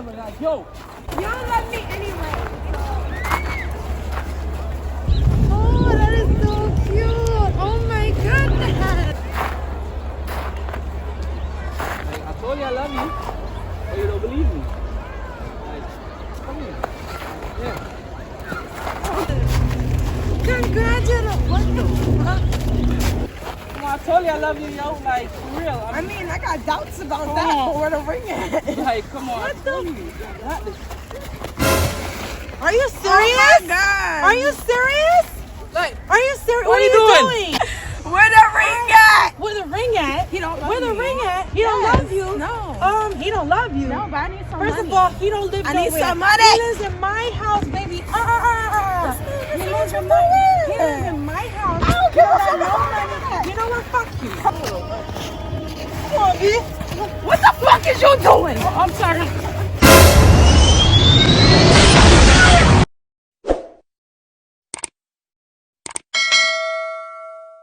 whatever. Like, yo. You don't love me anyway. Oh, that is so cute. Oh my goodness. Like, I told you I love you, but you don't believe me. Like, come here. Yeah. Congratulations. What the fuck? Come on, I told you I love you, yo. Like, for real. I mean, I got doubts about that, but where the ring at? Like, come on. What I told you. I got this. Are you serious? Oh my God. Are you serious? Like, Are you serious? What are you doing? Where the ring at? Where the ring at? He don't love Where the me. ring at? He don't love you. No. He don't love you. No, but I need some First money. of all, he don't live I nowhere. need some money. He lives in my house, baby. He lives in my house. I don't care You about don't no have money. no money. You know what? Fuck you. Come on, B. What the fuck is you doing? I'm sorry.